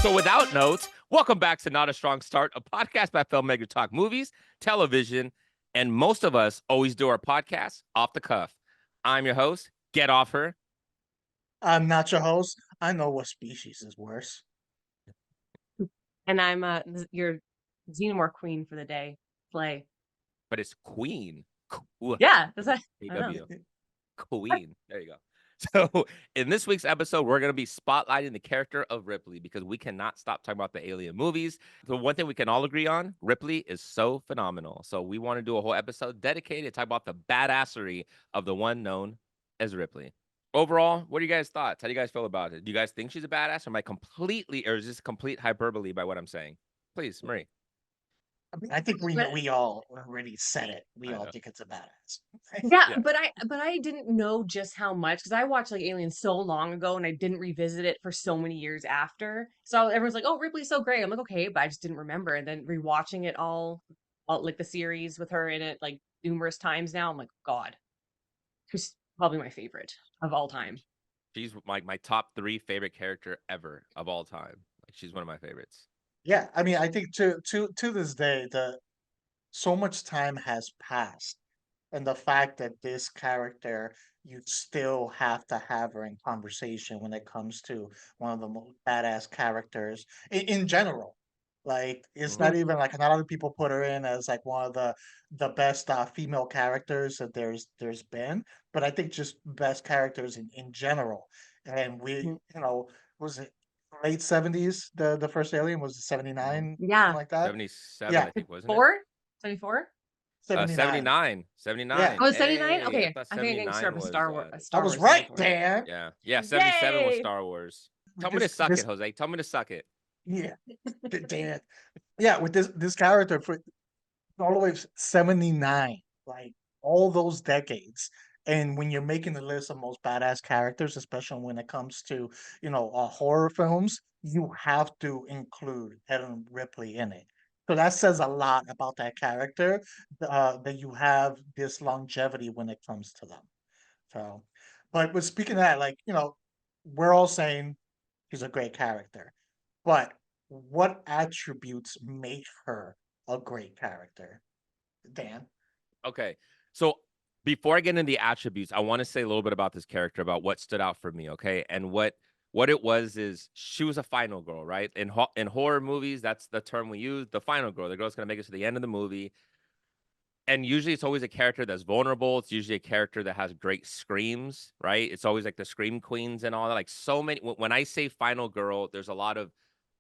So, without notes, welcome back to Not a Strong Start, a podcast by filmmakers talk movies, television, and most of us always do our podcasts off the cuff. I'm your host. Get off her, I'm not your host. I know what species is worse. And I'm your Xenomorph queen for the day. Play. but it's Queen. Cool. Yeah, that's I know. AW. Queen. There you go. So, in this week's episode, we're going to be spotlighting the character of Ripley because we cannot stop talking about the alien movies. The one thing we can all agree on, Ripley is so phenomenal. So, we want to do a whole episode dedicated to talk about the badassery of the one known as Ripley. Overall, what are you guys' thoughts? How do you guys feel about it? Do you guys think she's a badass, or am I completely, or is this complete hyperbole by what I'm saying? Please, Marie. I mean, I think But we all already said it. We I all know. think it's a badass. yeah, Yeah. but I didn't know just how much because I watched like Alien so long ago and I didn't revisit it for so many years after. So everyone's like, "Oh, Ripley's so great." I'm like, "Okay," but I just didn't remember. And then rewatching it all like the series with her in it like numerous times now, I'm like, God, she's probably my favorite of all time. She's my top 3 favorite character ever of all time. Like, she's one of my favorites. Yeah, I mean, I think to this day, the so much time has passed, and the fact that this character you still have to have her in conversation when it comes to one of the most badass characters in general. Like, it's Mhm. not even like not other people put her in as like one of the best female characters that there's been, but I think just best characters in general. And we, Mhm. was it late 70s? The first Alien was Mhm. 79, something Yeah. like that. 77, Yeah, I think, wasn't it? 4? 74? 79. 79, Yeah, 79. Oh, it's 79? Hey, I Okay. thought I think I'm getting stirred 79 up with was, I Star was Wars right, 74. Dan. yeah, 77 was Yay! Star Wars. With Tell me to suck this it, Jose. Tell me to suck it. yeah, Dan. Yeah, with this character for all the way 79, like all those decades. And when you're making the list of most badass characters, especially when it comes to, horror films, you have to include Ellen Ripley in it. So that says a lot about that character, that you have this longevity when it comes to them. So, but speaking of that, like, we're all saying she's a great character, but what attributes make her a great character? Dan? Okay. So before I get into the attributes, I want to say a little bit about this character, about what stood out for me, okay? And what it was is she was a final girl, right? In horror movies, that's the term we use, the final girl. The girl's gonna make it to the end of the movie. And usually it's always a character that's vulnerable. It's usually a character that has great screams, right? It's always like the scream queens and all that. Like so many when I say final girl, there's a lot of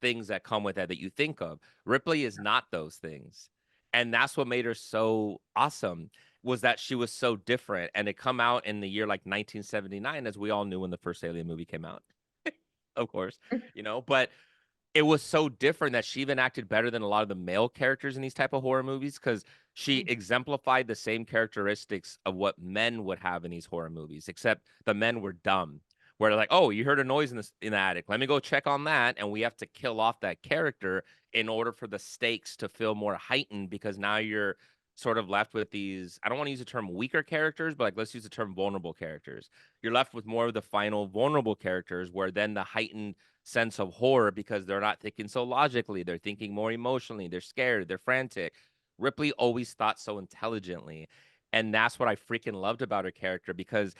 things that come with that you think of. Ripley is not those things. And that's what made her so awesome, was that she was so different. And it come out in the year like 1979, as we all knew when the first Alien movie came out. Of course, but it was so different that she even acted better than a lot of the male characters in these type of horror movies, because she exemplified the same characteristics of what men would have in these horror movies, except the men were dumb. Where they're like, oh, you heard a noise in the attic. Let me go check on that. And we have to kill off that character in order for the stakes to feel more heightened, because now you're sort of left with these, I don't want to use the term weaker characters, but like let's use the term vulnerable characters. You're left with more of the final vulnerable characters, where then the heightened sense of horror, because they're not thinking so logically, they're thinking more emotionally, they're scared, they're frantic. Ripley always thought so intelligently, and that's what I freaking loved about her character, because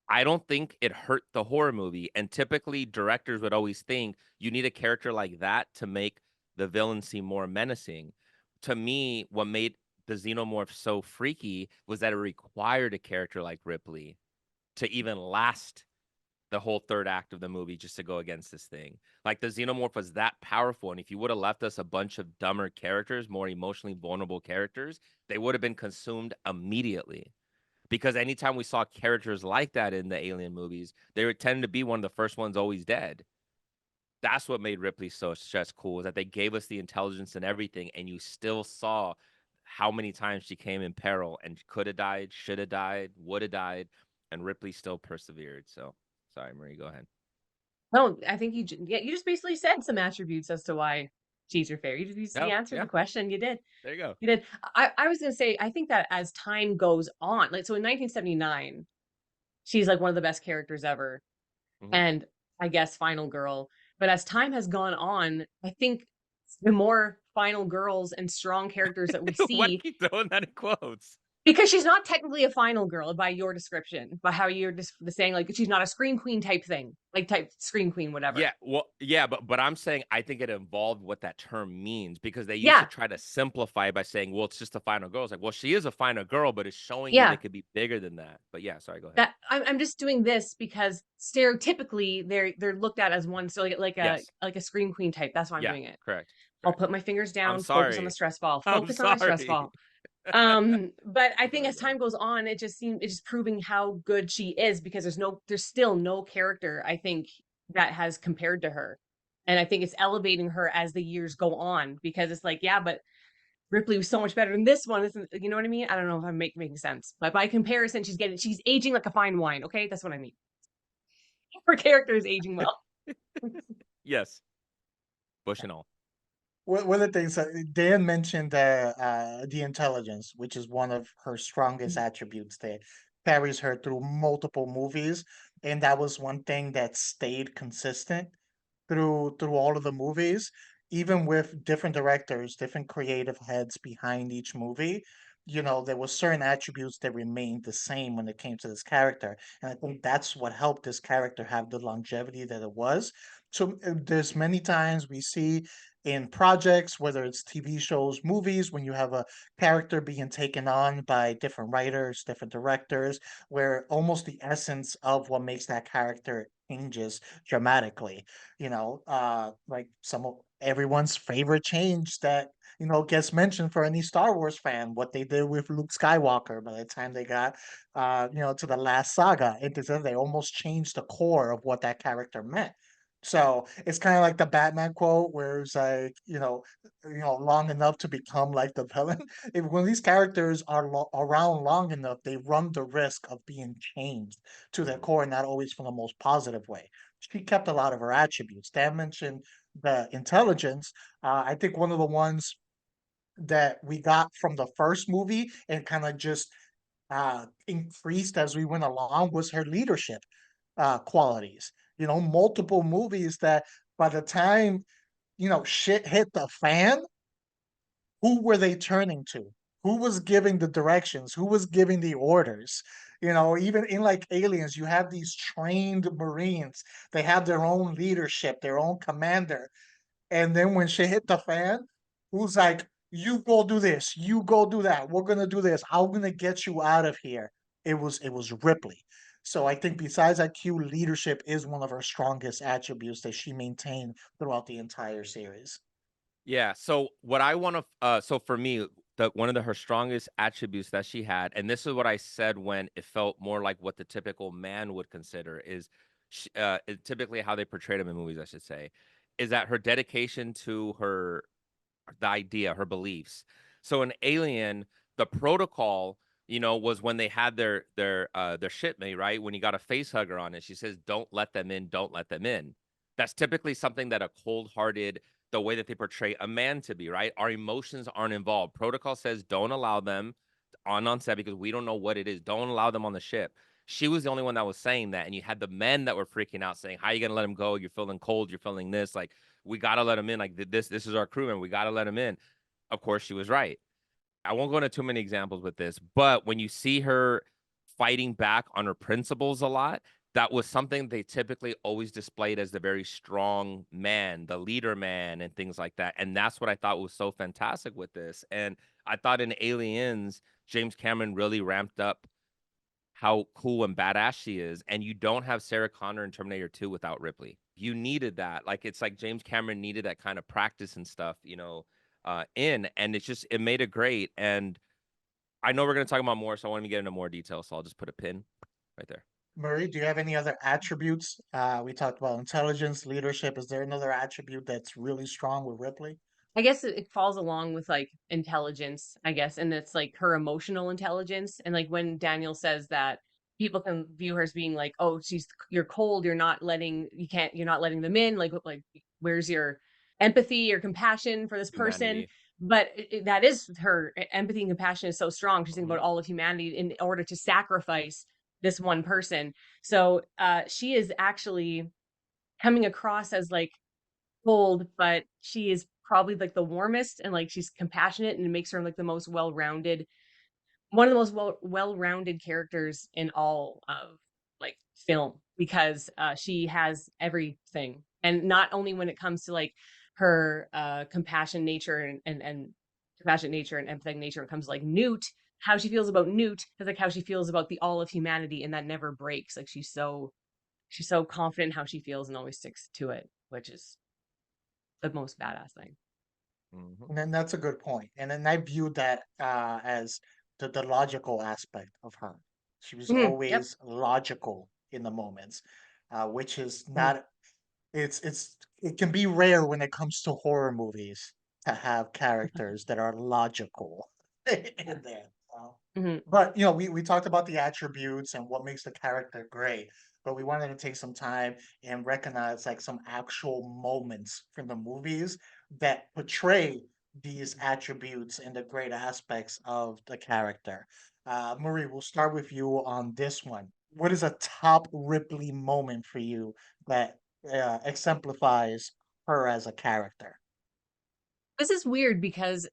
I don't think it hurt the horror movie. And typically directors would always think you need a character like that to make the villain seem more menacing. To me, what made the Xenomorph so freaky was that it required a character like Ripley to even last the whole third act of the movie, just to go against this thing. Like, the Xenomorph was that powerful, and if you would have left us a bunch of dumber characters, more emotionally vulnerable characters, they would have been consumed immediately. Because anytime we saw characters like that in the Alien movies, they would tend to be one of the first ones always dead. That's what made Ripley so just cool, is that they gave us the intelligence and everything, and you still saw how many times she came in peril and could have died, should have died, would have died, and Ripley still persevered. So, sorry, Marie, go ahead. No, I think yeah, you just basically said some attributes as to why she's your favorite. You Oh, answered yeah, the question. You did. there you go. You did. I was gonna say, I think that as time goes on, like so in 1979, she's like one of the best characters ever. Mhm. And I guess Final Girl. But as time has gone on, I think the more final girls and strong characters that we Why do see, you keep throwing that in quotes? because she's not technically a final girl by your description, by how you're just saying, like, she's not a scream queen type thing, like type scream queen, whatever. Yeah, well, yeah, but I'm saying I think it involved what that term means because they used to Yeah, try to simplify it by saying, "Well, it's just a final girl." It's like, well, she is a final girl, but it's showing you they yeah. could be bigger than that. But yeah, sorry, go ahead. That I'm just doing this because stereotypically they're looked at as one, so Yes, like a scream queen type. That's why I'm yeah, doing it. correct, I'll correct. put my fingers I'm down, focus on the sorry. stress ball, I'm focus on my stress sorry. ball. But I think Sorry, as bro. time goes on, it's just proving how good she is because there's still no character I think that has compared to her. And I think it's elevating her as the years go on because it's like, yeah, but Ripley was so much better than this one. This is, you know what I mean? I don't know if I'm making sense, but by comparison, she's aging like a fine wine. Okay, that's what I mean. Her character is aging well. Yes, Bush and all. One of the things Dan mentioned, the intelligence, which is one of her strongest attributes that carries her through multiple movies, and that was one thing that stayed consistent through all of the movies, even with different directors, different creative heads behind each movie. You know, there were certain attributes that remained the same when it came to this character, and I think that's what helped this character have the longevity that it was. So there's many times we see in projects, whether it's TV shows, movies, when you have a character being taken on by different writers, different directors, where almost the essence of what makes that character changes dramatically. Like some of everyone's favorite change that gets mentioned for any Star Wars fan, what they did with Luke Skywalker by the time they got to the last saga. They almost changed the core of what that character meant. So it's kind of like the Batman quote, where it's like, long enough to become like the villain. If when these characters are around long enough, they run the risk of being changed to their Mhm. core, not always from the most positive way. She kept a lot of her attributes. Dan mentioned the intelligence. I think one of the ones that we got from the first movie and kind of just increased as we went along was her leadership qualities. Multiple movies that by the time shit hit the fan, who were they turning to? Who was giving the directions? Who was giving the orders? Even in like Aliens, you have these trained Marines. They have their own leadership, their own commander. And then when shit hit the fan, who's like, you go do this, you go do that. We're gonna do this. I'm gonna get you out of here. It was Ripley. So I think besides IQ, leadership is one of her strongest attributes that she maintained throughout the entire series. Yeah. So what I want to, so for me, one of her strongest attributes that she had, and this is what I said when it felt more like what the typical man would consider is, typically how they portrayed him in movies, I should say, is that her dedication to the idea, her beliefs. So in Alien, the protocol, was when they had their shipmate, right? When you got a face hugger on it, she says, "Don't let them in, don't let them in." That's typically something that a cold-hearted, the way that they portray a man to be, right? Our emotions aren't involved. Protocol says, "Don't allow them on set because we don't know what it is. Don't allow them on the ship." She was the only one that was saying that, and you had the men that were freaking out, saying, "How are you gonna let him go? You're feeling cold. You're feeling this. Like, we gotta let him in. Like this is our crewman. We gotta let him in." Of course, she was right. I won't go into too many examples with this, but when you see her fighting back on her principles a lot, that was something they typically always displayed as the very strong man, the leader man, and things like that. And that's what I thought was so fantastic with this. And I thought in Aliens, James Cameron really ramped up how cool and badass she is, and you don't have Sarah Connor in Terminator 2 without Ripley. You needed that. Like, it's like James Cameron needed that kind of practice and stuff, and it made it great. And I know we're gonna talk about more, so I want to get into more detail. So I'll just put a pin right there. Marie, do you have any other attributes? We talked about intelligence, leadership. Is there another attribute that's really strong with Ripley? I guess it falls along with like intelligence, I guess, and it's like her emotional intelligence. And like when Daniel says that people can view her as being like, oh, you're cold, you're not letting them in. Like where's your empathy or compassion for this person? Humanity. But that is her empathy and compassion is so strong. She's thinking Mhm. about all of humanity in order to sacrifice this one person. So she is actually coming across as like cold, but she is probably like the warmest and like she's compassionate and it makes her like the most well-rounded one of the most well-rounded characters in all of like film because she has everything and not only when it comes to like her compassion nature and compassionate nature and empathetic nature when it comes to like Newt, how she feels about Newt is like how she feels about the all of humanity and that never breaks. Like she's so confident in how she feels and always sticks to it, which is the most badass thing. Mhm. And then that's a good point. And then I viewed that as the logical aspect of her. She was Yep. always logical in the moments, which is Mhm. not. It can be rare when it comes to horror movies to have characters that are logical in there. Mhm. But you know, we talked about the attributes and what makes the character great, but we wanted to take some time and recognize like some actual moments from the movies that portray these attributes and the great aspects of the character. Marie, we'll start with you on this one. What is a top Ripley moment for you that exemplifies her as a character? This is weird because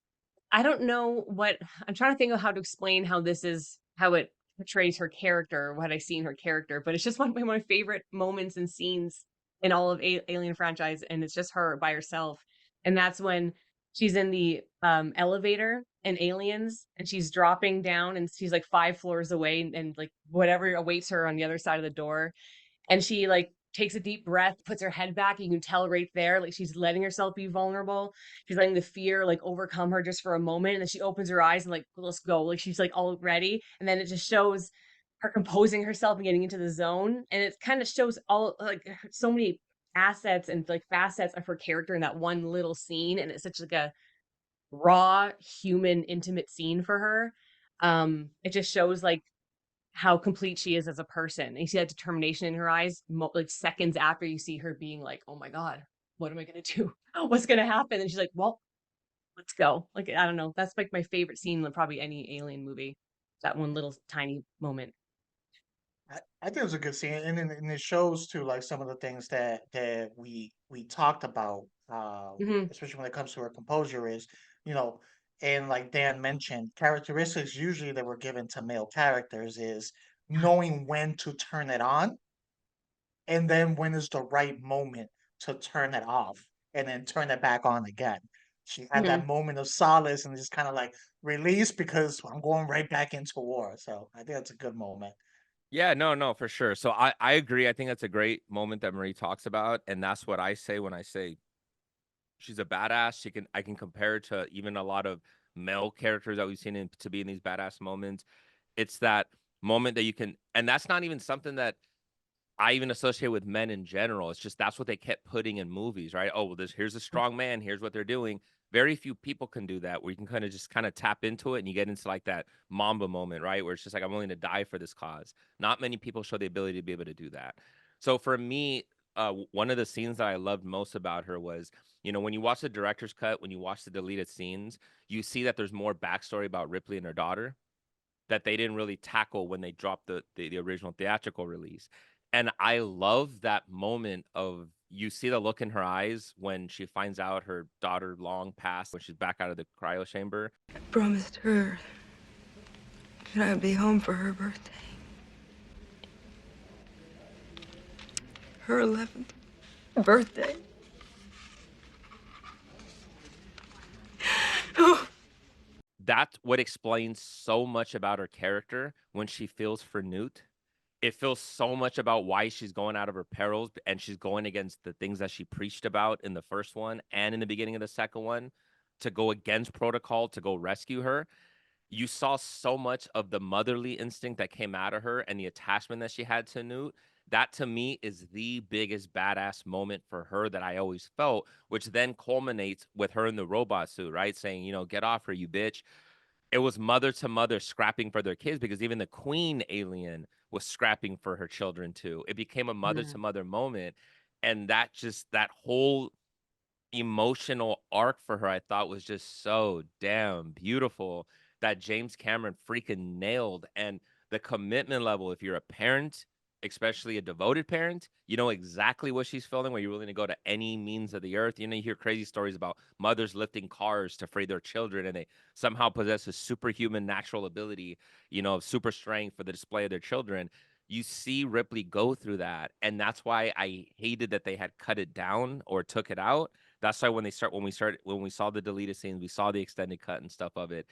I don't know what I'm trying to think of how to explain how this is how it portrays her character, what I see in her character, but it's just one of my favorite moments and scenes in all of Alien franchise, and it's just her by herself, and that's when she's in the elevator and Aliens, and she's dropping down, and she's like 5 floors away, and like whatever awaits her on the other side of the door, and she like takes a deep breath, puts her head back. You can tell right there, like she's letting herself be vulnerable. She's letting the fear like overcome her just for a moment. And then she opens her eyes and like, let's go. Like she's like all ready. And then it just shows her composing herself and getting into the zone. And it kind of shows all like so many assets and like facets of her character in that one little scene. And it's such like a raw, human, intimate scene for her. It just shows like how complete she is as a person. And you see that determination in her eyes, like seconds after you see her being like, "Oh my god, what am I gonna do? What's gonna happen?" And she's like, "Well, let's go." Like I don't know. That's like my favorite scene in probably any Alien movie. That one little tiny moment. I think it was a good scene, and it shows too, like some of the things that we talked about, Hmm. especially when it comes to her composure, is you know, and like Dan mentioned, characteristics usually that were given to male characters is knowing when to turn it on, and then when is the right moment to turn it off, and then turn it back on again. She had Hmm. that moment of solace and just kind of like release because I'm going right back into war. So I think that's a good moment. Yeah, no, no, for sure. So I agree. I think that's a great moment that Marie talks about, and that's what I say when I say she's a badass. I can compare her to even a lot of male characters that we've seen to be in these badass moments. It's that moment that you can, and that's not even something that I even associate with men in general. It's just that's what they kept putting in movies, right? Oh, well, here's a strong man. Here's what they're doing. Very few people can do that, where you can kind of tap into it and you get into like that Mamba moment, right? Where it's just like I'm willing to die for this cause. Not many people show the ability to be able to do that. So for me, one of the scenes that I loved most about her was, when you watch the director's cut, when you watch the deleted scenes, you see that there's more backstory about Ripley and her daughter that they didn't really tackle when they dropped the original theatrical release. And I love that moment of you see the look in her eyes when she finds out her daughter long passed when she's back out of the cryo chamber. I promised her that I'd be home for her birthday. Her 11th birthday. Oh, That's what explains so much about her character when she feels for Newt. It feels so much about why she's going out of her perils and she's going against the things that she preached about in the first one and in the beginning of the second one to go against protocol to go rescue her. You saw so much of the motherly instinct that came out of her and the attachment that she had to Newt. That to me is the biggest badass moment for her that I always felt, which then culminates with her in the robot suit, right? Saying, get off her, you bitch. It was mother to mother scrapping for their kids because even the queen alien was scrapping for her children too. It became a mother Yeah. to mother moment. And that whole emotional arc for her, I thought was just so damn beautiful that James Cameron freaking nailed. And the commitment level, if you're a parent especially a devoted parent, you know exactly what she's feeling, where you're willing to go to any means of the earth. You know, you hear crazy stories about mothers lifting cars to free their children, and they somehow possess a superhuman natural ability, you know, of super strength for the display of their children. You see Ripley go through that, and that's why I hated that they had cut it down or took it out. That's why when we saw the deleted scenes, we saw the extended cut and stuff of it.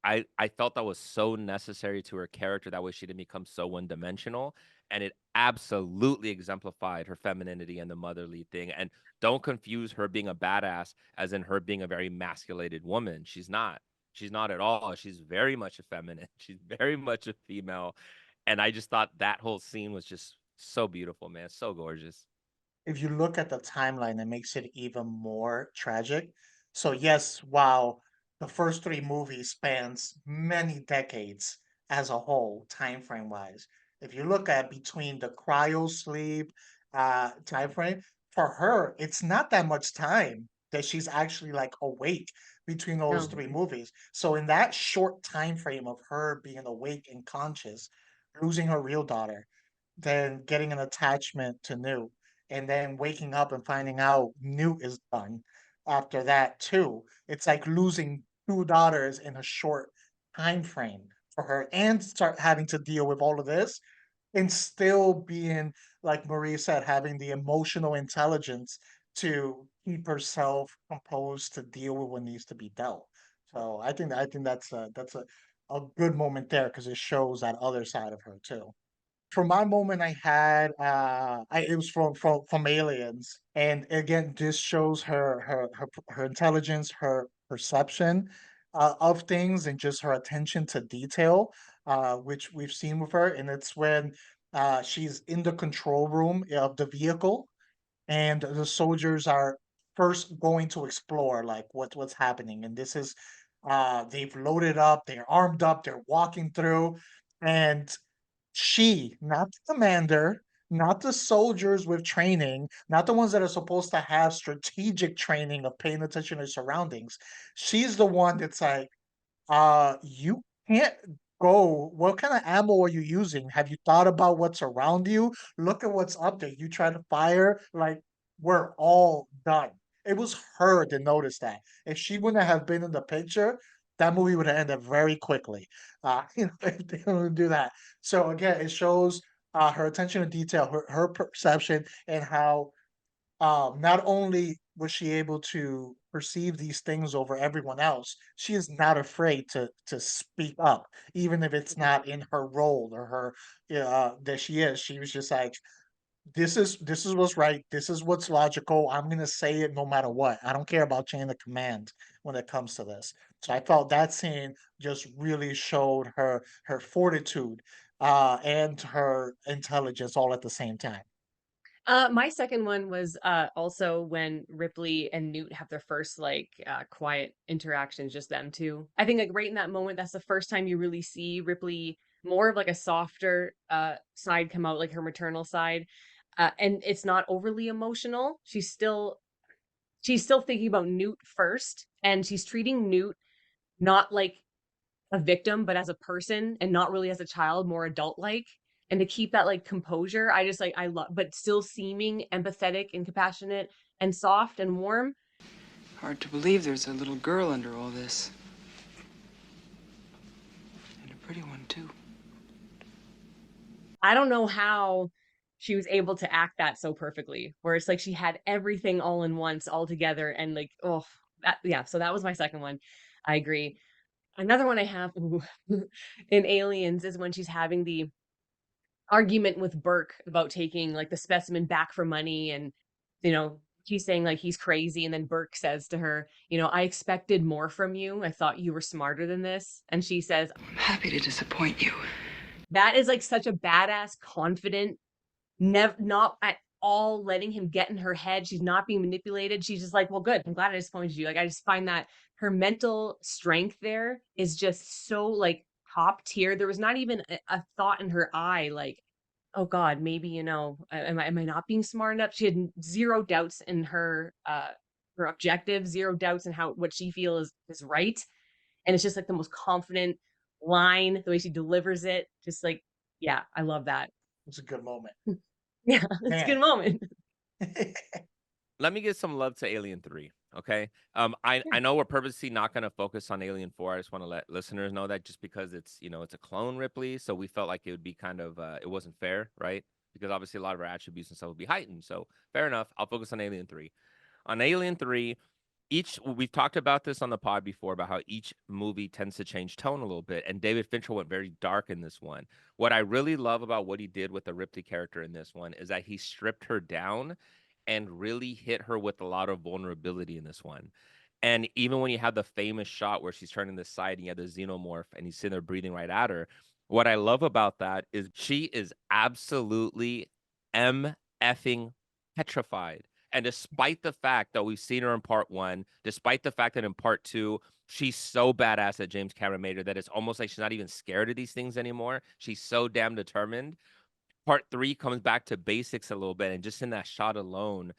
I felt that was so necessary to her character. That way she didn't become so one-dimensional, and it absolutely exemplified her femininity and the motherly thing. And don't confuse her being a badass as in her being a very masculated woman. She's not. She's not at all. She's very much a feminine. She's very much a female. And I just thought that whole scene was just so beautiful, man. So gorgeous. If you look at the timeline, it makes it even more tragic. So yes, while the first three movies spans many decades as a whole, time frame wise, if you look at between the cryo sleep time frame, for her, it's not that much time that she's actually like awake between those No. three movies. So in that short time frame of her being awake and conscious, losing her real daughter, then getting an attachment to Newt, and then waking up and finding out Newt is done after that too. It's like losing two daughters in a short time frame for her and start having to deal with all of this and still being, like Marie said, having the emotional intelligence to keep herself composed to deal with what needs to be dealt. So I think that's a good moment there because it shows that other side of her too. For my moment I had, it was from Aliens, and again, this shows her intelligence, her perception, of things, and just her attention to detail, which we've seen with her, and it's when, she's in the control room of the vehicle, and the soldiers are first going to explore, like, what's happening, and this is, they've loaded up, they're armed up, they're walking through, and she, not the commander, not the soldiers with training, not the ones that are supposed to have strategic training of paying attention to surroundings. She's the one that's like, you can't go. What kind of ammo are you using? Have you thought about what's around you? Look at what's up there. You try to fire, like, we're all done. It was her that noticed that. If she wouldn't have been in the picture, that movie would have ended very quickly. If they don't do that. So again, it shows her attention to detail, her perception, and how not only was she able to perceive these things over everyone else, she is not afraid to speak up, even if it's Mhm. not in her role or her that she is. She was just like, this is what's right. This is what's logical. I'm gonna say it no matter what. I don't care about chain of command when it comes to this. So I felt that scene just really showed her fortitude and her intelligence all at the same time. My second one was also when Ripley and Newt have their first like quiet interactions, just them two. I think like right in that moment, that's the first time you really see Ripley more of like a softer side come out, like her maternal side. And it's not overly emotional. She's still thinking about Newt first, and she's treating Newt not like a victim, but as a person and not really as a child, more adult like. And to keep that like composure, I just like I love, but still seeming empathetic and compassionate and soft and warm. Hard to believe there's a little girl under all this. And a pretty one, too. I don't know how she was able to act that so perfectly, where it's like she had everything all in once, all together, and like, oh, that, yeah. So that was my second one. I agree. Another one I have ooh, in Aliens is when she's having the argument with Burke about taking like the specimen back for money, and she's saying like he's crazy, and then Burke says to her, I expected more from you. I thought you were smarter than this. And she says, I'm happy to disappoint you. that is like such a badass, confident, never not at all letting him get in her head. She's not being manipulated. She's just like, well, good. I'm glad I disappointed you. Like, I just find that her mental strength there is just so like top tier. There was not even a thought in her eye, like, oh God, maybe, am I not being smart enough? She had zero doubts in her objective, zero doubts in how what she feels is right. And it's just like the most confident line, the way she delivers it. Just like, yeah, I love that. It's a good moment. Yeah, it's a good Man. moment. Let me give some love to Alien 3. Okay. I know we're purposely not going to focus on Alien 4. I just want to let listeners know that just because it's, it's a clone Ripley. So we felt like it would be kind of, it wasn't fair, right? Because obviously a lot of her attributes and stuff would be heightened. So fair enough. I'll focus on Alien 3. On Alien 3, we've talked about this on the pod before about how each movie tends to change tone a little bit, and David Fincher went very dark in this one. What I really love about what he did with the Ripley character in this one is that he stripped her down and really hit her with a lot of vulnerability in this one. And even when you have the famous shot where she's turning the side and you have the xenomorph and he's sitting there breathing right at her, what I love about that is she is absolutely effing petrified. And despite the fact that we've seen her in part one, despite the fact that in part two, she's so badass that James Cameron made her that it's almost like she's not even scared of these things anymore. She's so damn determined. Part three comes back to basics a little bit. And just in that shot alone,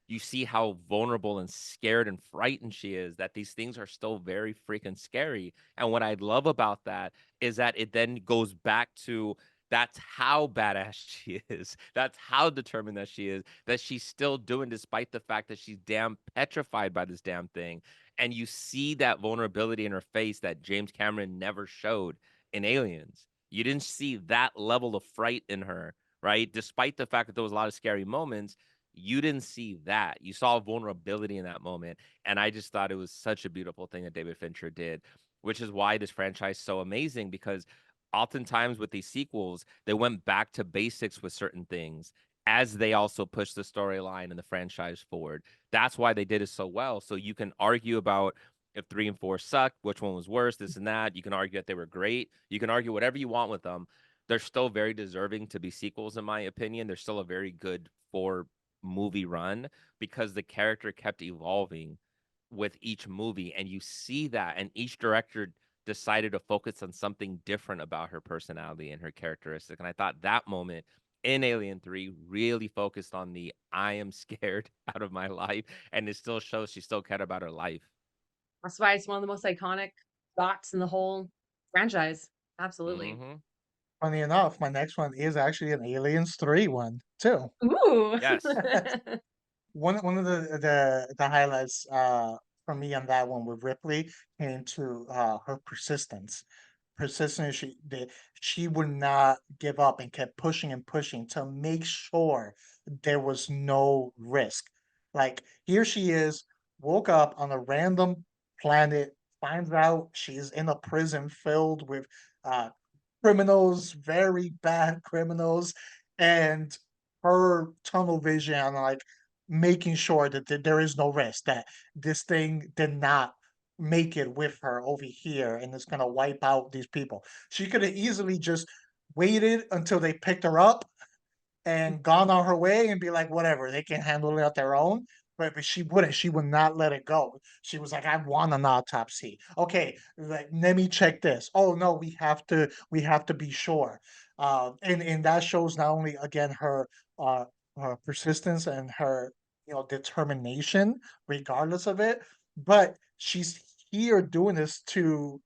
you see how vulnerable and scared and frightened she is, that these things are still very freaking scary. And what I love about that is that it then goes back to that's how badass she is. That's how determined that she is, that she's still doing despite the fact that she's damn petrified by this damn thing. And you see that vulnerability in her face that James Cameron never showed in Aliens. You didn't see that level of fright in her, right? Despite the fact that there was a lot of scary moments, you didn't see that. You saw vulnerability in that moment. And I just thought it was such a beautiful thing that David Fincher did, which is why this franchise is so amazing because oftentimes with these sequels, they went back to basics with certain things as they also pushed the storyline and the franchise forward. That's why they did it so well. So you can argue about if 3 and 4 sucked, which one was worse, this and that. You can argue that they were great. You can argue whatever you want with them. They're still very deserving to be sequels, in my opinion. They're still a very good 4 movie run because the character kept evolving with each movie. And you see that. And each director decided to focus on something different about her personality and her characteristic. And I thought that moment in Alien 3 really focused on the I am scared out of my life. And it still shows she still cared about her life. That's why it's one of the most iconic shots in the whole franchise. Absolutely. Hmm. Funny enough, my next one is actually an Aliens 3 one too. Ooh. Yes. One of the highlights for me on that one with Ripley came to her persistence. Persistence, she would not give up and kept pushing and pushing to make sure there was no risk. Like here she is, woke up on a random planet, finds out she's in a prison filled with uh criminals, very bad criminals, and her tunnel vision on like making sure that there is no risk, that this thing did not make it with her over here and it's gonna wipe out these people. She could have easily just waited until they picked her up and gone on her way and be like, whatever, they can handle it on their own. But she wouldn't. She would not let it go. She was like, I want an autopsy. Okay, like, let me check this. Oh no, we have to be sure. And that shows not only again uh her persistence and her determination, regardless of it, but she's here doing this to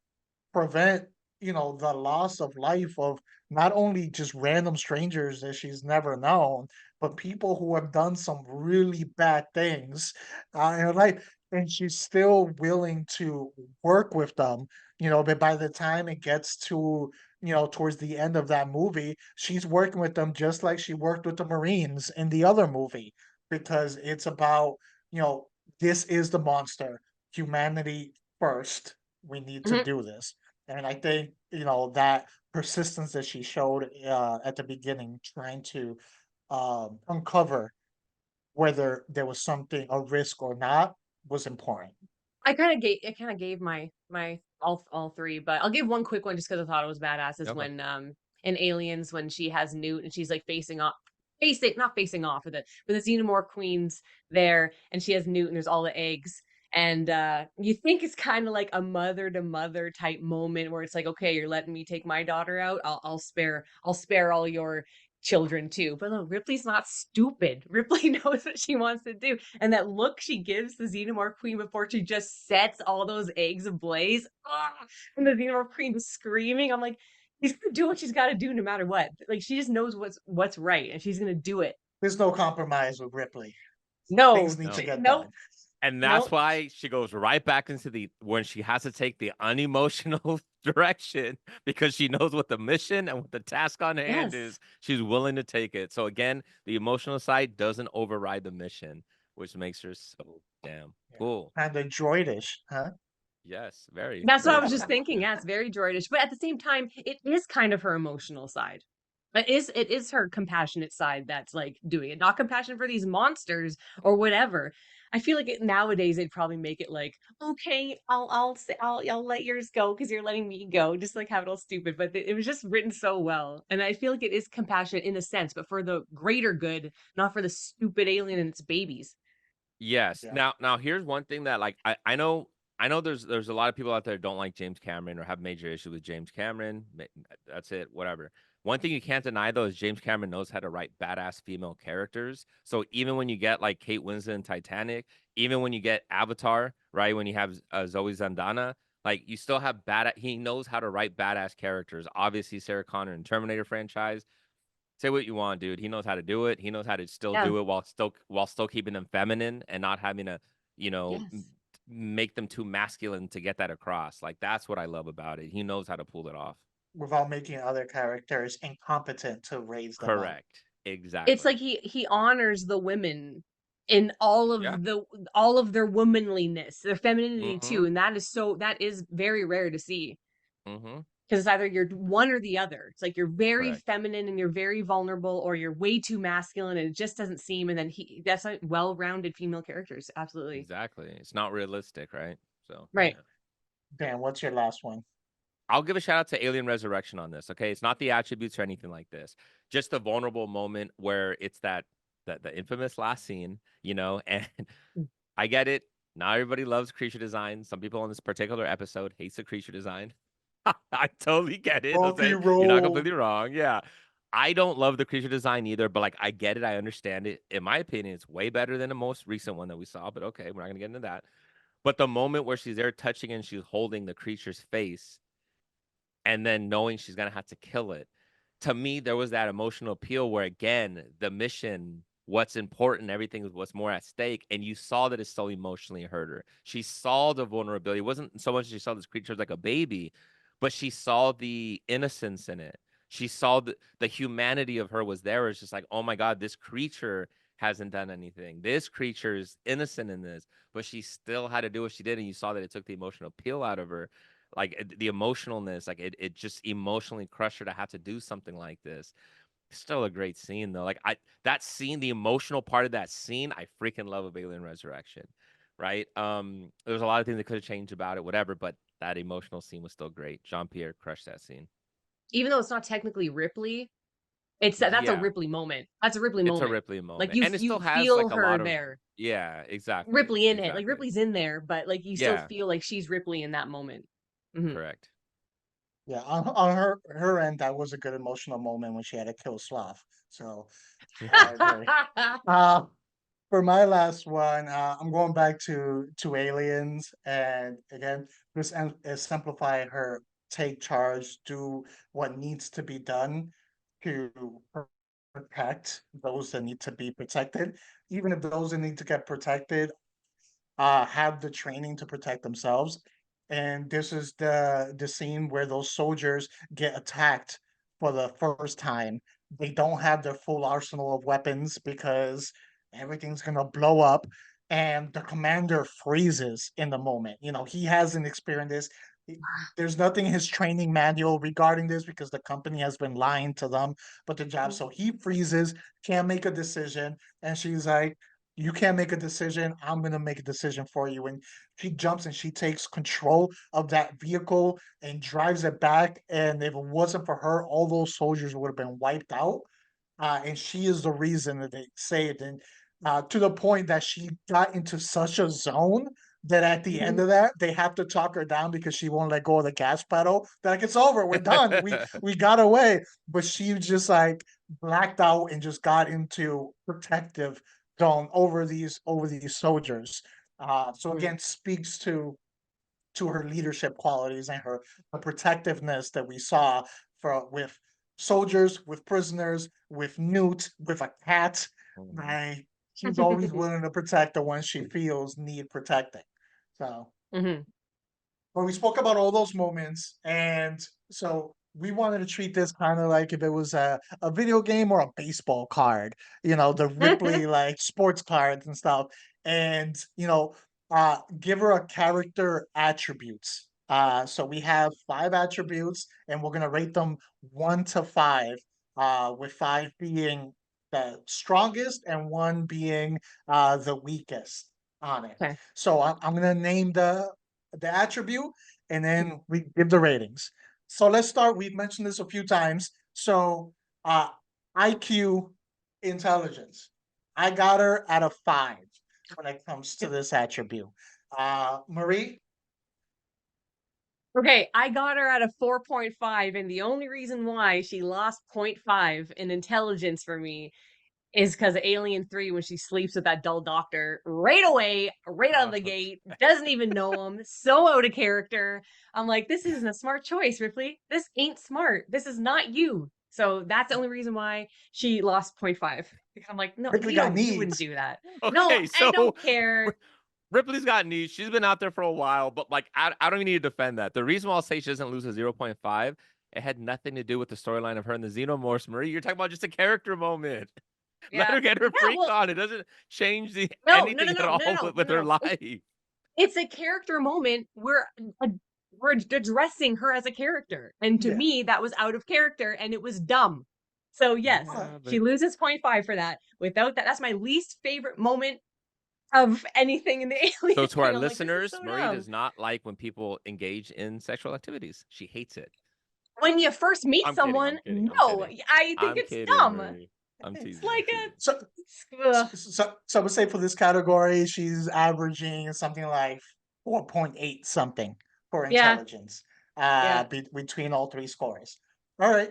prevent, the loss of life of not only just random strangers that she's never known, but people who have done some really bad things in her life. And she's still willing to work with them, but by the time it gets to, towards the end of that movie, she's working with them just like she worked with the Marines in the other movie, because it's about, you know, this is the monster, humanity first. We need to Mhm. do this. And I think, that persistence that she showed at the beginning, trying to uncover whether there was something, a risk or not, was important. I kind of gave my all three, but I'll give one quick one just because I thought it was badass. Is Okay. when in Aliens when she has Newt and she's like facing not facing off with it, but the Xenomorph Queen's there and she has Newt and there's all the eggs. And you think it's kind of like a mother to mother type moment where it's like, okay, you're letting me take my daughter out. I'll spare all your children too. But no, Ripley's not stupid. Ripley knows what she wants to do. And that look she gives the Xenomorph Queen before she just sets all those eggs ablaze. Ah! And the Xenomorph Queen screaming. I'm like, She's gonna do what she's got to do no matter what. Like she just knows what's right, and she's gonna do it. There's no compromise with Ripley. No, Things need to No. get nope, done. And that's nope. why she goes right back into the when she has to take the unemotional direction because she knows what the mission and what the task on hand Yes. is. She's willing to take it. So again, the emotional side doesn't override the mission, which makes her so damn cool. Kind of droidish, huh? Yes, very, That's what I very was just true. thinking. Yeah, it's very droidish, but at the same time, it is kind of her emotional side. It is her compassionate side that's like doing it, not compassion for these monsters or whatever. I feel like nowadays they'd probably make it like, okay, I'll let yours go because you're letting me go, just like have it all stupid. But it was just written so well, and I feel like it is compassionate in a sense, but for the greater good, not for the stupid alien and its babies. Yes. Yeah. Now here's one thing that like I know there's a lot of people out there that don't like James Cameron or have major issue with James Cameron. That's it, whatever. One thing you can't deny though is James Cameron knows how to write badass female characters. So even when you get like Kate Winslet in Titanic, even when you get Avatar, right? When you have Zoe Saldana, like you still have he knows how to write badass characters. Obviously Sarah Connor in Terminator franchise. Say what you want, dude. He knows how to do it. He knows how to still Yeah. do it while still keeping them feminine and not having to, Yes. make them too masculine to get that across. Like that's what I love about it. He knows how to pull it off. Without making other characters incompetent to raise them up. Correct. It's Exactly. like he honors the women in all Yeah. of their womanliness, their femininity Mm-hmm. too, and that is very rare to see Mm-hmm. because it's either you're one or the other. It's like you're very Correct. feminine and you're very vulnerable, or you're way too masculine and it just doesn't seem. And then that's like well-rounded female characters, absolutely Exactly. It's not realistic, right? So right. yeah. Dan, what's your last one? I'll give a shout out to Alien Resurrection on this. Okay, it's not the attributes or anything like this. Just a vulnerable moment where it's that the infamous last scene, and I get it. Not everybody loves creature design. Some people on this particular episode hates the creature design. I totally get it. Bumpy Okay, you're not road. completely wrong. Yeah, I don't love the creature design either, but like I get it. I understand it. In my opinion, it's way better than the most recent one that we saw. But okay, we're not gonna get into that. But the moment where she's there touching and she's holding the creature's face and then knowing she's gonna have to kill it. To me, there was that emotional appeal where again, the mission, what's important, everything is what's more at stake, and you saw that it so emotionally hurt her. She saw the vulnerability. It wasn't so much she saw this creature as like a baby, but she saw the innocence in it. She saw the humanity of her was there. It's just like, oh my God, this creature hasn't done anything. This creature is innocent in this, but she still had to do what she did, and you saw that it took the emotional appeal out of her, like the emotionalness, like it just emotionally crushed her to have to do something like this. Still a great scene though. Like that scene, the emotional part of that scene, I freaking love of Alien Resurrection. Right? There's a lot of things that could have changed about it, whatever, but that emotional scene was still great. Jean-Pierre crushed that scene. Even though it's not technically Ripley, that's a Yeah, Ripley moment. That's a Ripley it's a moment. Ripley Like moment. you And it you still has feel like a her lot of there. yeah, exactly. Ripley in it. Like Exactly. Ripley's in there, but like you still Yeah, feel like she's Ripley in that moment. Hmm. correct. Yeah, on her end, that was a good emotional moment when she had to kill Sloth. So I agree. Uh, for my last one, I'm going back to Aliens, and again, this exemplify her take charge, do what needs to be done to protect those that need to be protected, even if those that need to get protected have the training to protect themselves. And this is the scene where those soldiers get attacked for the first time. They don't have their full arsenal of weapons because everything's gonna blow up. And the commander freezes in the moment. You know, he hasn't experienced this. There's nothing in his training manual regarding this because the company has been lying to them. But the job, so he freezes, can't make a decision, and she's like, you can't make a decision. I'm gonna make a decision for you. And she jumps and she takes control of that vehicle and drives it back. And if it wasn't for her, all those soldiers would have been wiped out. And she is the reason that they saved. And to the point that she got into such a zone that at the end Mhm. of that, they have to talk her down because she won't let go of the gas pedal. They're like, it's over, we're done. We got away. But she just like blacked out and just got into protective zone over these soldiers. So Mhm. again, speaks to her leadership qualities and her the protectiveness that we saw with soldiers, with prisoners, with Newt, with a cat. Like she's always willing to protect the ones she feels need protecting. So, Mhm. but we spoke about all those moments, and so we wanted to treat this kind of like if it was a video game or a baseball card, the Ripley like sports cards and stuff, and give her a character attributes. So we have 5 attributes, and we're gonna rate them 1 to 5, with 5 being the strongest and 1 being the weakest on it. Okay. So I'm gonna name the attribute, and then we give the ratings. So let's start. We've mentioned this a few times. So IQ intelligence. I got her at a 5 when it comes to this attribute. Marie, Okay, I got her at a 4.5, and the only reason why she lost 0.5 in intelligence for me is because Alien 3, when she sleeps with that dull doctor right away, right out of the gate, doesn't even know him, so out of character. I'm like, this isn't a smart choice, Ripley. This ain't smart. This is not you. So that's the only reason why she lost 0.5. Because I'm like, no, Ripley you got don't, you wouldn't needs. do that. No, Okay, I so don't care. Ripley's got needs. She's been out there for a while, but like I don't even need to defend that. The reason why I'll say she doesn't lose a 0.5, it had nothing to do with the storyline of her and the Xenomorphs. Marie, you're talking about just a character moment. Let Yeah. her get her Yeah, freak well, on. It doesn't change no, no, anything no, at no, no, all no, with no, her no. life. It's a character moment where we're addressing her as a character, and to Yeah. me that was out of character and it was dumb. So yes, Yeah, she but loses 0.5 for that. Without that, that's my least favorite moment of anything in the so Alien to our thing. I'm like, this is listeners, so Marie dumb. does not like when people engage in sexual activities. She hates it. When you first meet I'm kidding. someone, I'm kidding. I'm no, kidding. I think I'm it's kidding, dumb. Marie. I'm It's teasing. I'm like teasing. So I would say for this category, she's averaging something like 4.8 something for yeah, intelligence. yeah. Between all 3 scores. All right,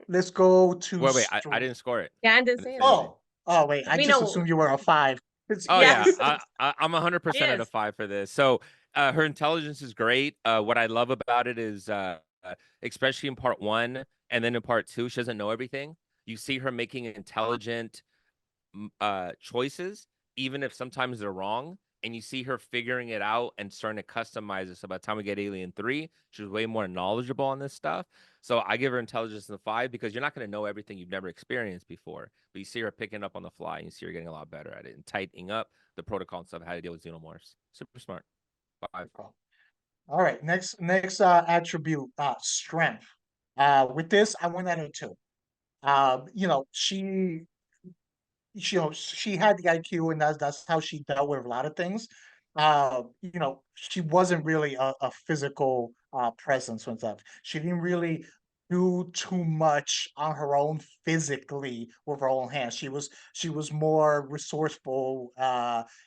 let's go to Wait. I didn't score it. Yeah, I I didn't didn't say say anything. anything. Oh wait, I We just know. assumed you were a 5. Oh Yeah, yeah, I'm she 100% at a is. 5 for this. So her intelligence is great. What I love about it is, especially in part 1 and then in part 2, she doesn't know everything. You see her making intelligent choices, even if sometimes they're wrong. And you see her figuring it out and starting to customize it. So by the time we get Alien 3, she's way more knowledgeable on this stuff. So I give her intelligence in the 5 because you're not going to know everything you've never experienced before. But you see her picking up on the fly and you see her getting a lot better at it and tightening up the protocol and stuff, how to deal with xenomorphs. Super smart. 5. All right, next attribute, strength. With this, I went at a 2. She had the IQ, and that's how she dealt with a lot of things. She wasn't really a physical presence and stuff. She didn't really do too much on her own physically with her own hands. She was more resourceful,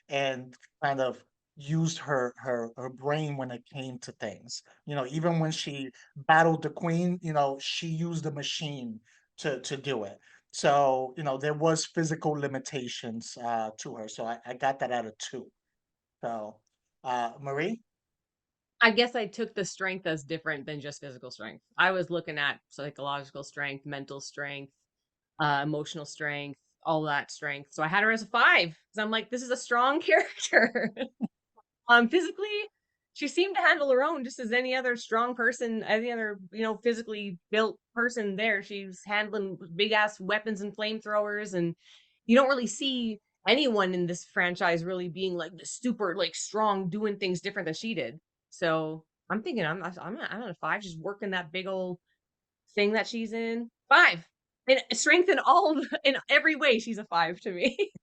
and kind of used her brain when it came to things. Even when she battled the queen, she used the machine to do it. So, there was physical limitations to her. So I got that at a 2. So, Marie? I guess I took the strength as different than just physical strength. I was looking at psychological strength, mental strength, emotional strength, all that strength. So I had her as a 5 because I'm like, this is a strong character. Physically, she seemed to handle her own just as any other strong person, any other, physically built person there. She's handling big ass weapons and flamethrowers, and you don't really see anyone in this franchise really being like the super like strong, doing things different than she did. So I'm thinking I'm at a 5, just working that big old thing that she's in. 5. And strength in every way, she's a 5 to me.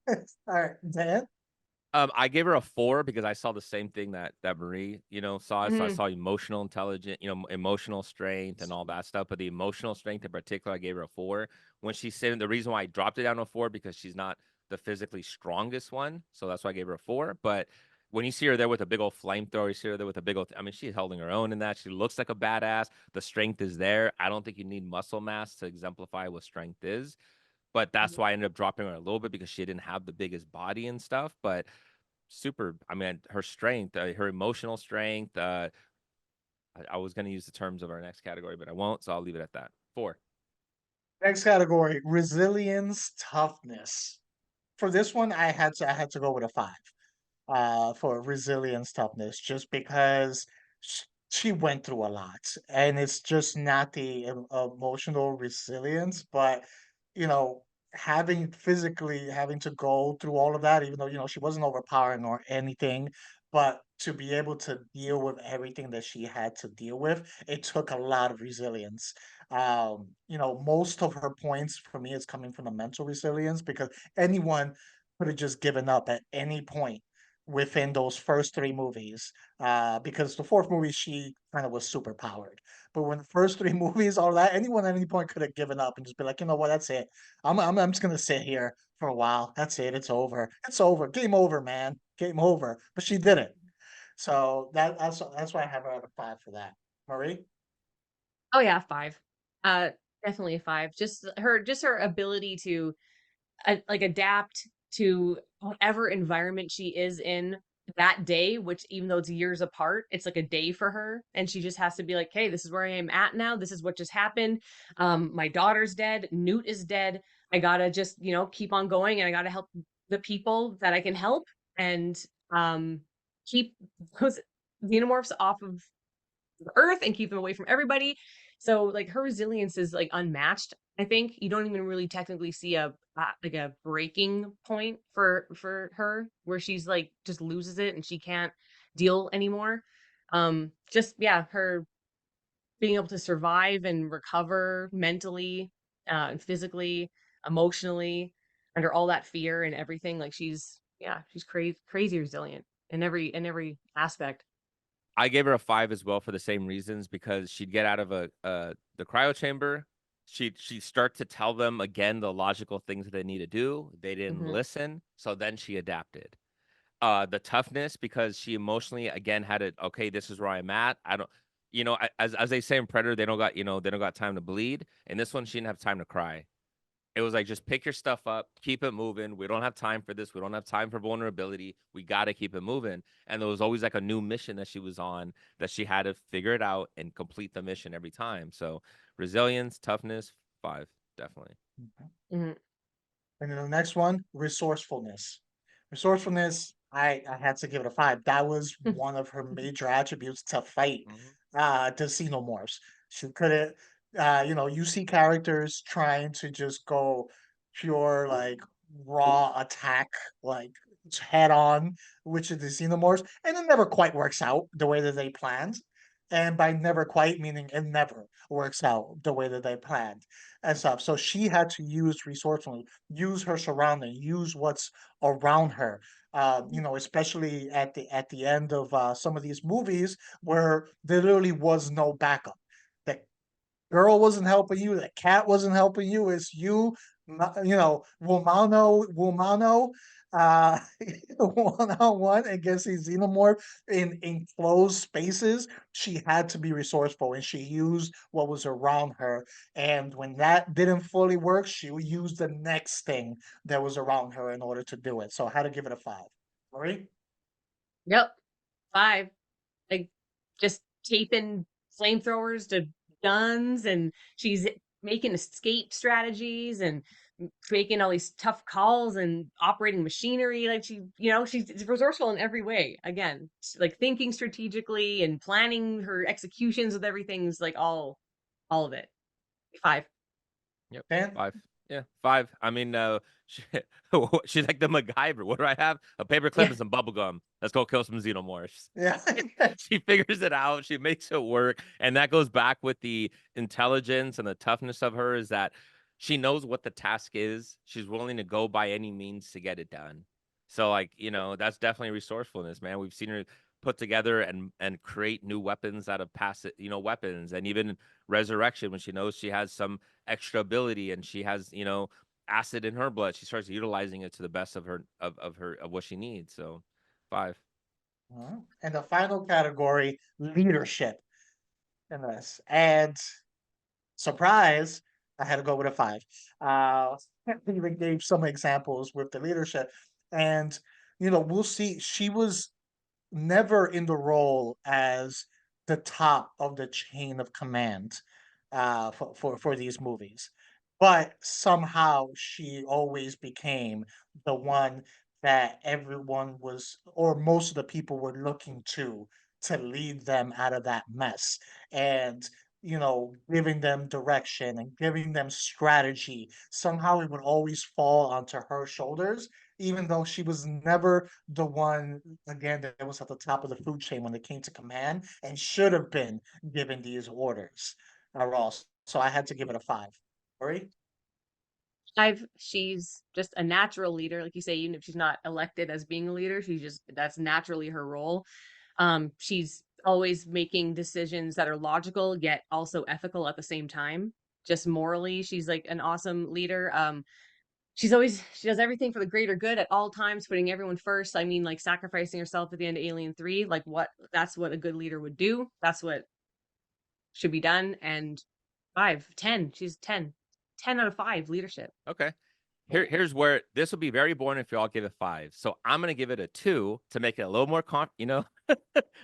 All right, Dan? I gave her a 4 because I saw the same thing that Marie, saw. So I Mhm. saw emotional intelligence, emotional strength and all that stuff. But the emotional strength in particular, I gave her a 4. When she said the reason why I dropped it down to a 4 because she's not the physically strongest one, so that's why I gave her a 4. But when you see her there with a big old flamethrower, you see her there with a big old, I mean, she's holding her own in that. She looks like a badass. The strength is there. I don't think you need muscle mass to exemplify what strength is. But that's why I ended up dropping her a little bit because she didn't have the biggest body and stuff. But super, I mean, her strength, her emotional strength, I was going to use the terms of our next category, but I won't, so I'll leave it at that. 4. Next category, resilience, toughness. For this one, I had to go with a 5. For resilience, toughness, just because she went through a lot, and it's just not the emotional resilience, but you know, having to go through all of that, even though she wasn't overpowering or anything, but to be able to deal with everything that she had to deal with, it took a lot of resilience. Most of her points for me is coming from the mental resilience because anyone could have just given up at any point within those first 3 movies, because the 4th movie, she kind of was super powered. But when the first 3 movies, all that, anyone at any point could have given up and just be like, "You know what? That's it. I'm just gonna sit here for a while. That's it. It's over. It's over. Game over, man. Game over." But she didn't. So that's why I have her at a 5 for that. Marie? Oh yeah, 5. Uh, Definitely a 5. Just her ability to like adapt to whatever environment she is in that day, which even though it's years apart, it's like a day for her, and she just has to be like, "Hey, this is where I am at now. This is what just happened. My daughter's dead. Newt is dead. I gotta just keep on going, and I gotta help the people that I can help, and um, keep those xenomorphs off of the earth and keep them away from everybody." So like her resilience is like unmatched. I think you don't even really technically see like a breaking point for her where she's like just loses it and she can't deal anymore. Just yeah, her being able to survive and recover mentally, and physically, emotionally under all that fear and everything. Like she's crazy resilient in every aspect. I gave her a 5 as well for the same reasons because she'd get out of the cryo chamber. She'd start to tell them again the logical things that they need to do. They didn't Hmm. listen, so then she adapted. The toughness because she emotionally again had it. Okay, this is where I'm at. I don't, as they say in Predator, they don't got time to bleed. And this one, she didn't have time to cry. It was like, just pick your stuff up, keep it moving. We don't have time for this. We don't have time for vulnerability. We got to keep it moving. And there was always like a new mission that she was on that she had to figure it out and complete the mission every time. So resilience, toughness, 5, definitely. Mhm. Hmm. And then the next one, resourcefulness. Resourcefulness, I had to give it a 5. That was one of her major attributes to fight Mhm. the xenomorphs. She couldn't, you see characters trying to just go pure like raw attack, like head on, which is the xenomorphs, and it never quite works out the way that they planned. And by never quite meaning it never works out the way that they planned and stuff. So she had to use resourcefully, use her surrounding, use what's around her. Especially at the end of some of these movies where there literally was no backup. The girl wasn't helping you, the cat wasn't helping you. It's you, Womano, uh, one on one against these xenomorph in enclosed spaces. She had to be resourceful, and she used what was around her. And when that didn't fully work, she would use the next thing that was around her in order to do it. So I had to give it a 5. Marie? Yep, 5. Like just taping flamethrowers to guns, and she's making escape strategies and making all these tough calls and operating machinery. Like she's resourceful in every way. Again, like thinking strategically and planning her executions with everything's like all of it. 5. Yep. Dan? 5. Yeah, 5. I mean, she, she's like the MacGyver. What do I have? A paperclip Yeah. and some bubble gum. Let's go kill some xenomorphs. Yeah. She figures it out. She makes it work, and that goes back with the intelligence and the toughness of her. Is that she knows what the task is. She's willing to go by any means to get it done. So, like, that's definitely resourcefulness, man. We've seen her put together and create new weapons out of past, weapons, and even resurrection when she knows she has some extra ability and she has, acid in her blood. She starts utilizing it to the best of of what she needs. So 5. And the final category, leadership in this. And surprise, I had to go with a 5. Uh, we even gave some examples with the leadership. And, we'll see. She was never in the role as the top of the chain of command for these movies. But somehow she always became the one that everyone was, or most of the people were looking to lead them out of that mess. And giving them direction and giving them strategy. Somehow it would always fall onto her shoulders, even though she was never the one, again, that was at the top of the food chain when it came to command and should have been given these orders. Ross. So I had to give it a 5. Sorry? She's just a natural leader, like you say, even if she's not elected as being a leader, she's just that's naturally her role. She's always making decisions that are logical yet also ethical at the same time. Just morally, she's like an awesome leader. She does everything for the greater good at all times, putting everyone first. I mean, like sacrificing herself at the end of Alien 3, like that's what a good leader would do. That's what should be done. And 5, 10. She's 10. 10 out of 5 leadership. Okay. Here's where this will be very boring if you all give it 5. So I'm gonna give it a 2 to make it a little more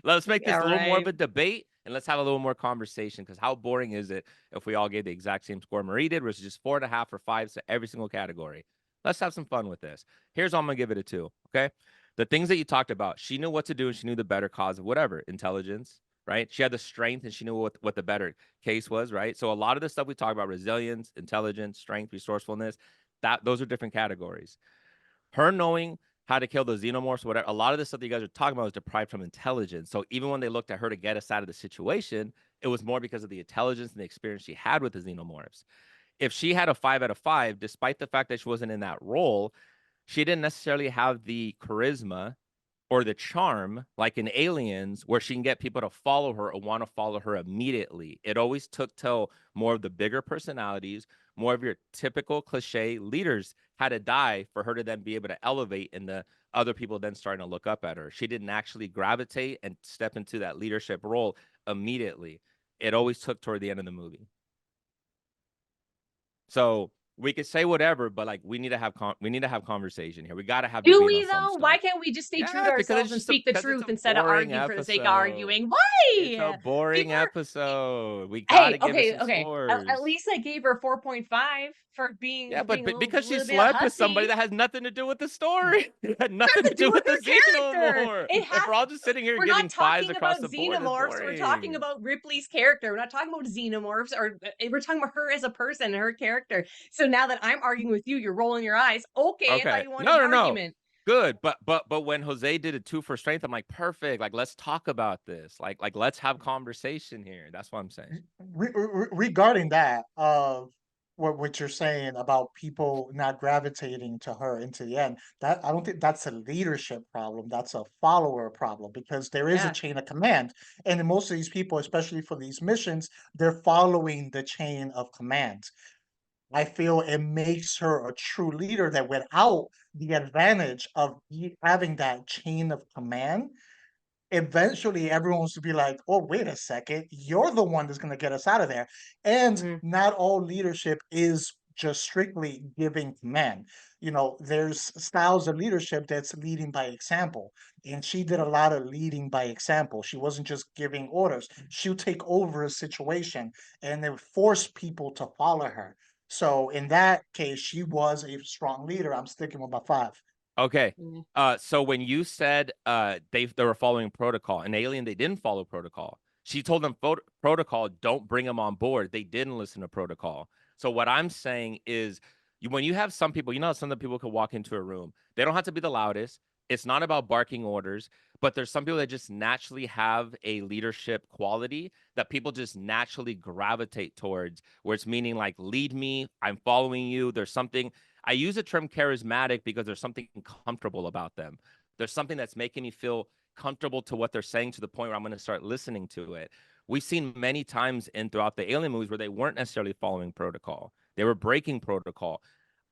let's make this Yeah, a little more of right. a debate and let's have a little more conversation, because how boring is it if we all gave the exact same score Marie did, which is just 4.5 or 5 to every single category. Let's have some fun with this. Here's all I'm gonna give it a 2. Okay. The things that you talked about, she knew what to do and she knew the better cause of whatever. Intelligence, right? She had the strength and she knew what the better case was, right? So a lot of the stuff we talk about, resilience, intelligence, strength, resourcefulness, those are different categories. Her knowing how to kill the xenomorphs, whatever, a lot of the stuff that you guys are talking about is deprived from intelligence. So even when they looked at her to get us out of the situation, it was more because of the intelligence and the experience she had with the xenomorphs. If she had a 5 out of 5, despite the fact that she wasn't in that role, she didn't necessarily have the charisma or the charm like in Aliens, where she can get people to follow her or want to follow her immediately. It always took till more of the bigger personalities, more of your typical cliche leaders had to die for her to then be able to elevate, and the other people then starting to look up at her. She didn't actually gravitate and step into that leadership role immediately. It always took toward the end of the movie. So we could say whatever, but like we need to have conversation here. We got to have Do debate on we some though? Why stuff. can't we just stay true to Yeah, because ourselves and speak the it's truth a instead of boring arguing for the sake of episode. arguing? It's a Why? boring People are episode. We Hey, gotta give it okay, some okay. At scores. least I gave her 4.5 for Yeah, being a because she little bit slept with somebody hussy. that has nothing to do with the story. It had nothing Has to to do do with with the her character. xenomorph. It If has. we're all just sitting here We're giving not fives talking across about the board, that's xenomorphs. We're talking boring. about Ripley's character. We're not talking about xenomorphs, or we're talking about her as a person and her character. So now that I'm arguing with you, you're rolling your eyes. Okay, I thought Okay. you wanted No, an no, no. argument. Good. But when Jose did a 2 for strength, I'm like, perfect. Like, let's talk about this. Like let's have conversation here. That's what I'm saying. Regarding that, what you're saying about people not gravitating to her into the end, that I don't think that's a leadership problem. That's a follower problem, because there is a Yeah. chain of command, and most of these people, especially for these missions, they're following the chain of command. I feel it makes her a true leader, that without the advantage of having that chain of command, eventually everyone's to be like, oh, wait a second, you're the one that's going to get us out of there. And Mhm. not all leadership is just strictly giving command. There's styles of leadership that's leading by example. And she did a lot of leading by example. She wasn't just giving orders. She'll take over a situation and then force people to follow her. So in that case, she was a strong leader. I'm sticking with my 5. Okay. Mhm. So when you said they were following protocol, in Alien they didn't follow protocol. She told them protocol, don't bring them on board. They didn't listen to protocol. So what I'm saying is, when you have some people, some of the people could walk into a room. They don't have to be the loudest. It's not about barking orders, but there's some people that just naturally have a leadership quality that people just naturally gravitate towards, where it's meaning like, lead me, I'm following you. There's something. I use the term charismatic because there's something comfortable about them. There's something that's making me feel comfortable to what they're saying, to the point where I'm going to start listening to it. We've seen many times throughout the Alien movies where they weren't necessarily following protocol. They were breaking protocol.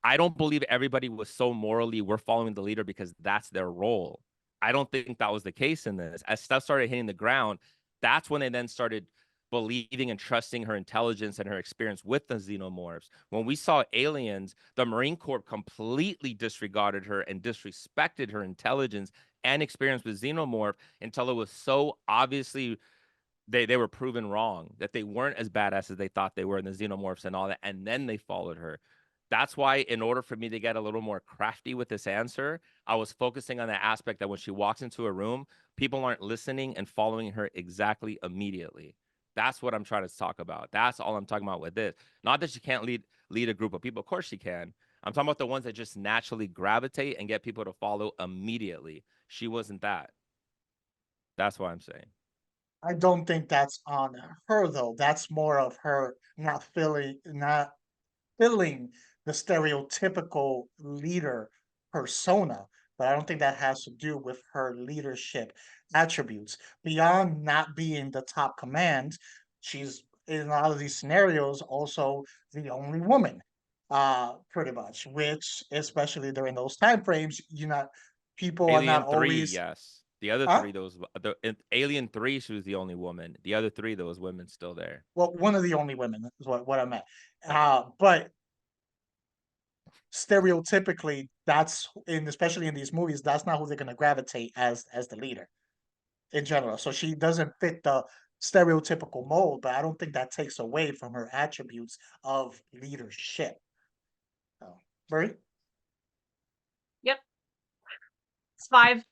I don't believe everybody was so morally, we're following the leader because that's their role. I don't think that was the case in this. As stuff started hitting the ground, that's when they then started believing and trusting her intelligence and her experience with the xenomorphs. When we saw Aliens, the Marine Corps completely disregarded her and disrespected her intelligence and experience with xenomorph until it was so obviously they were proven wrong, that they weren't as badass as they thought they were in the Xenomorphs and all that, and then they followed her. That's why, in order for me to get a little more crafty with this answer, I was focusing on that aspect that when she walks into a room, people aren't listening and following her exactly immediately. That's what I'm trying to talk about. That's all I'm talking about with this. Not that she can't lead a group of people. Of course she can. I'm talking about the ones that just naturally gravitate and get people to follow immediately. She wasn't that. That's what I'm saying. I don't think that's on her though. That's more of her not filling the stereotypical leader persona. But I don't think that has to do with her leadership attributes. Beyond not being the top command, she's in a lot of these scenarios also the only woman, pretty much, which especially during those time frames, people are not Alien 3, always yes. The other huh? 3, in Alien 3, she was the only woman. The other 3, those women still there. Well, one of the only women is what I meant. Okay. But stereotypically, especially in these movies, that's not who they're gonna gravitate as the leader in general. So she doesn't fit the stereotypical mold, but I don't think that takes away from her attributes of leadership. So, Brie? Yep, it's 5.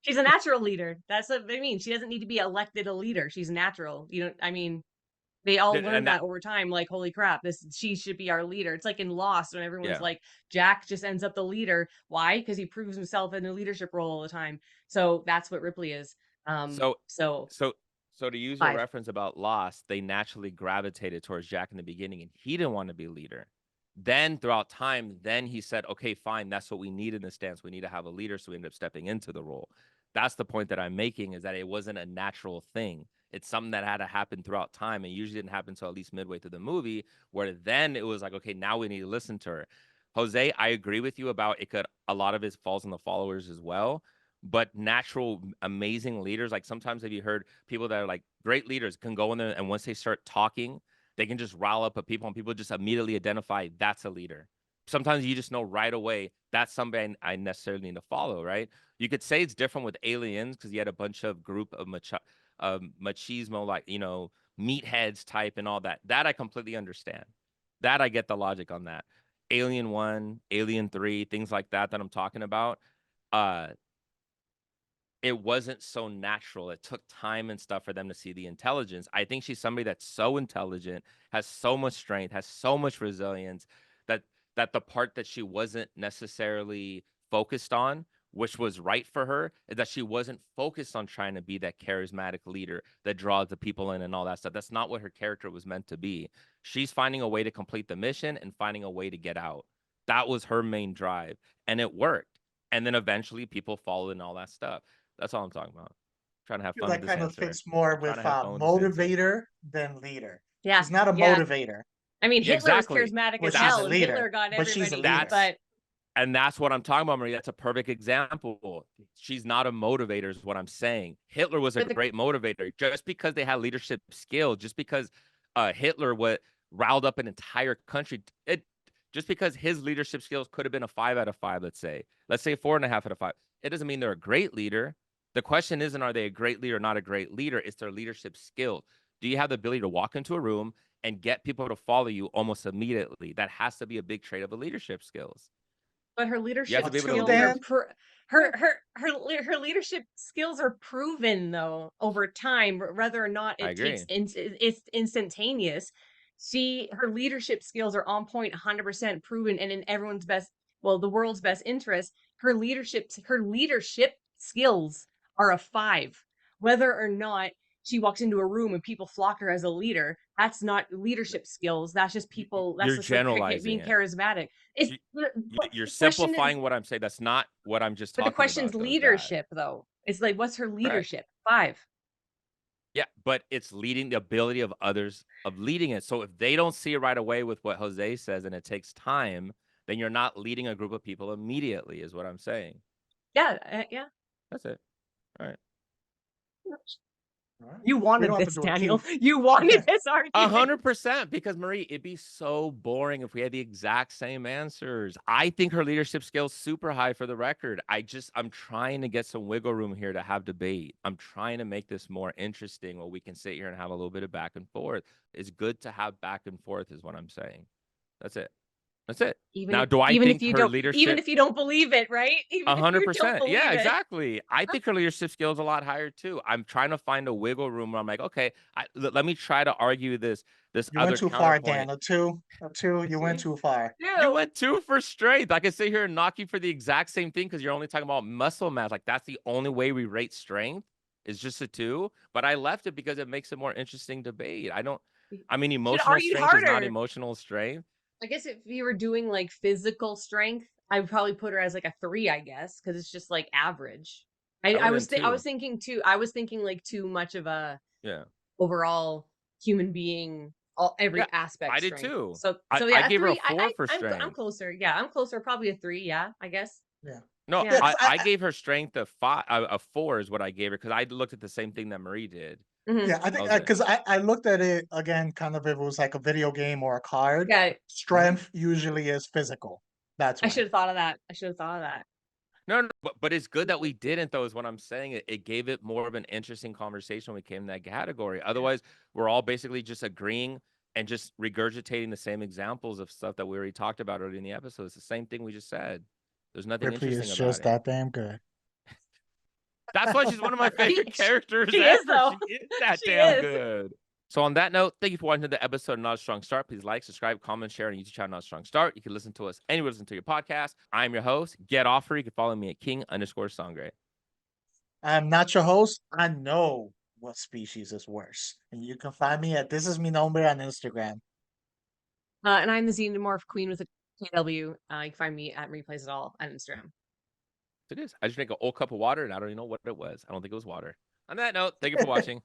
She's a natural leader. That's what I mean. She doesn't need to be elected a leader. She's natural. You know, I mean, they all learned And that over time. Like, holy crap, she should be our leader. It's like in Lost when everyone's yeah. like, Jack just ends up the leader. Why? Because he proves himself in a leadership role all the time. So that's what Ripley is. So So so so to use your 5. reference about Lost, they naturally gravitated towards Jack in the beginning, and he didn't want to be leader. Then throughout time, then he said, "Okay, fine, that's what we need in this dance. We need to have a leader." So we ended up stepping into the role. That's the point that I'm making, is that it wasn't a natural thing. It's something that had to happen throughout time, and usually didn't happen until at least midway through the movie, where then it was like, okay, now we need to listen to her. Jose, I agree with you about it. Could a lot of it falls on the followers as well, but natural amazing leaders, like sometimes have you heard people that are like great leaders can go in there, and once they start talking, they can just rile up a people, and people just immediately identify that's a leader. Sometimes you just know right away that's somebody I necessarily need to follow, right? You could say it's different with Aliens because you had a bunch of group of machismo, like, meatheads type and all that. That I completely understand. That I get the logic on that. Alien 1, Alien 3, things like that I'm talking about. Uh, it wasn't so natural. It took time and stuff for them to see the intelligence. I think she's somebody that's so intelligent, has so much strength, has so much resilience, that the part that she wasn't necessarily focused on, which was right for her, is that she wasn't focused on trying to be that charismatic leader that draws the people in and all that stuff. That's not what her character was meant to be. She's finding a way to complete the mission and finding a way to get out. That was her main drive, and it worked. And then eventually people followed and all that stuff. That's all I'm talking about. Trying to have fun with That this kind of answer. fits more Trying with to have fun with this answer. motivator than leader. yeah, She's not a yeah. motivator, I mean, Yeah, Hitler was exactly. charismatic but as she's That's a hell, and leader. Hitler got But she's a everybody. leader. But and that's what I'm talking about, Marie. That's a perfect example. She's not a motivator, is what I'm saying. Hitler was a but the great motivator. Just because they had leadership skill, just because Hitler riled up an entire country, just because his leadership skills could have been a 5 out of 5, let's say 4.5 out of 5. It doesn't mean they're a great leader. The question isn't, are they a great leader or not a great leader? It's their leadership skills. Do you have the ability to walk into a room and get people to follow you almost immediately? That has to be a big trait of the leadership skills. But her You have leadership to be able to Until skills lead. are then, her leadership skills are proven though over time, whether or not I it takes agree. it's instantaneous. Her leadership skills are on point, 100% proven, and in everyone's best, well, the world's best interest. Her leadership skills are a 5, whether or not she walks into a room and people flock her as a leader. That's not leadership skills. That's just people. That's You're just her generalizing being it. charismatic. It's You, but you're the question is, simplifying what I'm saying. That's not what I'm just but the talking question's about, though, is that. leadership, though. It's like, what's her Correct. leadership? 5. Yeah, but it's leading the ability of others of leading it. So if they don't see it right away with what Jose says and it takes time, then you're not leading a group of people immediately, is what I'm saying. Yeah, yeah. That's it. All right. All right. You We wanted don't have to this, do a Daniel. key. You wanted this argument. 100%, because Marie, it'd be so boring if we had the exact same answers. I think her leadership skills super high for the record. I'm trying to get some wiggle room here to have debate. I'm trying to make this more interesting where we can sit here and have a little bit of back and forth. It's good to have back and forth is what I'm saying. That's it. That's it. Now, do I think her leadership? Even if you don't believe it, right? Even if you don't 100%. believe Yeah, it. exactly. I think her leadership skill is a lot higher too. I'm trying to find a wiggle room where I'm like, okay, let me try to argue this You other went too far, counterpoint. Dan. A two. You went too far. You Ew. went 2 for strength. I could sit here and knock you for the exact same thing because you're only talking about muscle mass. Like that's the only way we rate strength is just a 2. But I left it because it makes a more interesting debate. I mean, Should emotional argued strength is not harder. emotional strength. I guess if you were doing like physical strength, I would probably put her as like a 3, I guess, because it's just like average. I I went was in I 2. was thinking too. I was thinking like too much of a Yeah. overall human being, every Yeah, aspect I did strength. too. So I yeah, a gave her a 3. 4 for I'm strength. closer. Yeah, I'm closer. Probably a 3. Yeah, I guess. Yeah. No, Yeah. 'cause I gave her strength a 5, a 4 is what I gave her because I looked at the same thing that Marie did. Mhm. Yeah, I That think was it. because I looked at it again, kind of if it was like a video game or a card. Yeah, Strength usually is physical. That's I why. should have thought of that. I should have thought of that. No, but it's good that we didn't, though, is what I'm saying. It gave it more of an interesting conversation when we came to that category. Otherwise, we're all basically just agreeing and just regurgitating the same examples of stuff that we already talked about earlier in the episode. It's the same thing we just said. There's nothing Ripley interesting is about just it. that damn good. That's why she's one of my favorite characters she ever. is, though. She is that She damn is. good. So on that note, thank you for watching the episode of Not a Strong Start. Please like, subscribe, comment, share on YouTube channel Not a Strong Start. You can listen to us anywhere listen to your podcast. I'm your host, Get Offer. You can follow me at King_Sangre. I'm not your host. I know what species is worse. And you can find me at This Is Mi Nombre on Instagram. And I'm the Xenomorph Queen with a KW. You can find me at Replays It All on Instagram. It is. I just drank an old cup of water and I don't even know what it was. I don't think it was water. On that note, thank you for watching.